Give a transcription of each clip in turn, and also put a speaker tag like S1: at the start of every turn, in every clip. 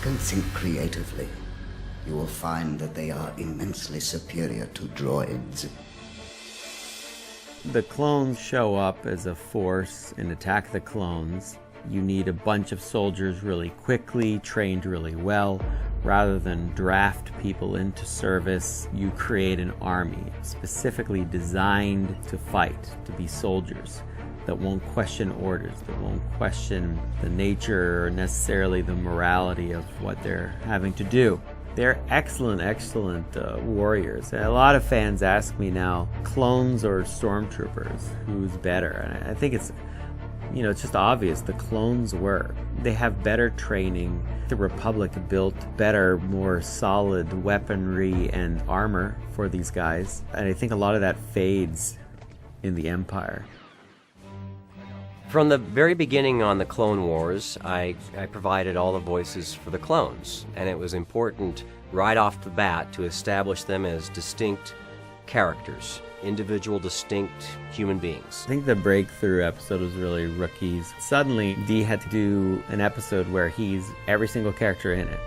S1: can think creatively, you will find that they are immensely superior to droids.
S2: The clones show up as a force and attack the clones. You need a bunch of soldiers really quickly, trained really well. Rather than draft people into service, you create an army specifically designed to fight, to be soldiers that won't question orders, that won't question the nature or necessarily the morality of what they're having to do. They're excellent warriors. A lot of fans ask me now, clones or stormtroopers, who's better? And I think it's just obvious. The clones were. They have better training. The Republic built better, more solid weaponry and armor for these guys. And I think a lot of that fades in the Empire.
S3: From the very beginning on the Clone Wars, I provided all the voices for the clones. And it was important right off the bat to establish them as distinct characters. Individual, distinct human beings.
S2: I think the breakthrough episode was really Rookies. Suddenly, Dee had to do an episode where he's every single character in it.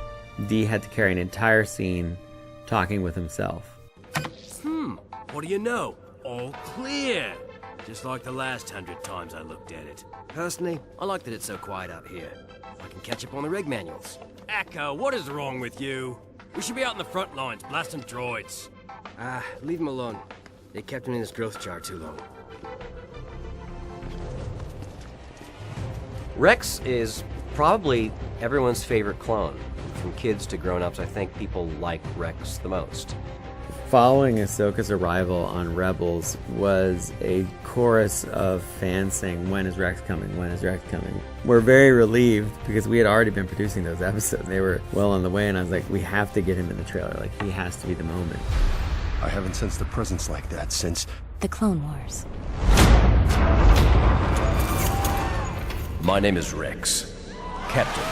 S2: Dee had to carry an entire scene talking with himself.
S4: What do you know? All clear! Just like the last 100 times I looked at it. Personally, I like that it's so quiet out here. I can catch up on the rig manuals. Echo, what is wrong with you? We should be out in the front lines, blasting droids. Leave him alone. They kept him in his growth jar too long.
S3: Rex is probably everyone's favorite clone. From kids to grown-ups, I think people like Rex the most.
S2: Following Ahsoka's arrival on Rebels was a chorus of fans saying, "When is Rex coming? When is Rex coming?" We're very relieved because we had already been producing those episodes. They were well on the way, and I was like, we have to get him in the trailer. Like, he has to be the moment.
S5: I haven't sensed a presence like that since...
S6: The Clone Wars.
S4: My name is Rex. Captain.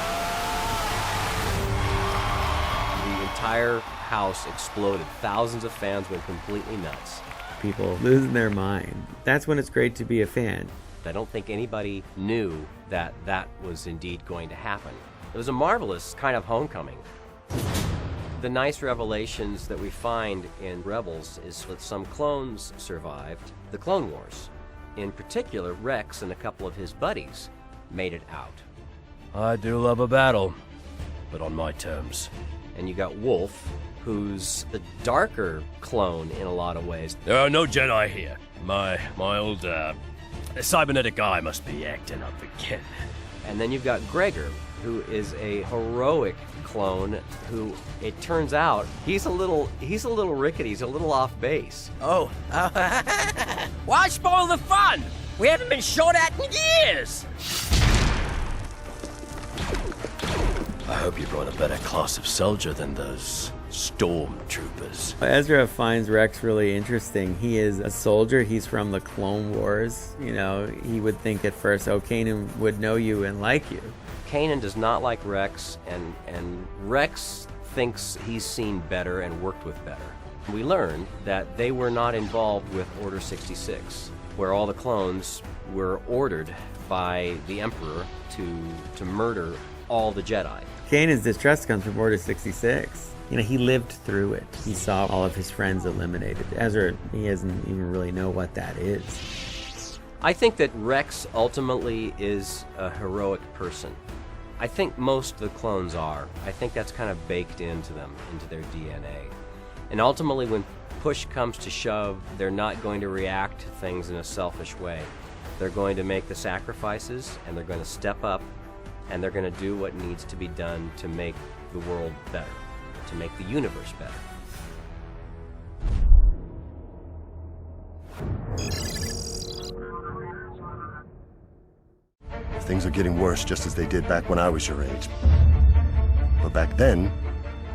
S3: The entire house exploded. Thousands of fans went completely nuts.
S2: People losing their mind. That's when it's great to be a fan.
S3: I don't think anybody knew that that was indeed going to happen. It was a marvelous kind of homecoming. The nice revelations that we find in Rebels is that some clones survived the Clone Wars. In particular, Rex and a couple of his buddies made it out.
S4: I do love a battle, but on my terms.
S3: And you got Wolf, who's the darker clone in a lot of ways.
S4: There are no Jedi here. My old, cybernetic eye must be acting up again.
S3: And then you've got Gregor, who is a heroic clone who, it turns out, he's a little rickety, he's a little off base.
S4: Oh, why spoil the fun? We haven't been shot at in years! I hope you brought a better class of soldier than those stormtroopers.
S2: Ezra finds Rex really interesting. He is a soldier. He's from the Clone Wars. He would think at first, Kanan would know you and like you.
S3: Kanan does not like Rex, and Rex thinks he's seen better and worked with better. We learned that they were not involved with Order 66, where all the clones were ordered by the Emperor to murder all the Jedi.
S2: Kanan's distrust comes from Order 66. He lived through it. He saw all of his friends eliminated. Ezra, he doesn't even really know what that is.
S3: I think that Rex ultimately is a heroic person. I think most of the clones are. I think that's kind of baked into them, into their DNA. And ultimately, when push comes to shove, they're not going to react to things in a selfish way. They're going to make the sacrifices, and they're going to step up, and they're going to do what needs to be done to make the world better, to make the universe better.
S5: Things are getting worse just as they did back when I was your age. But back then,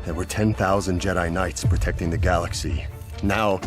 S5: there were 10,000 Jedi Knights protecting the galaxy. Now,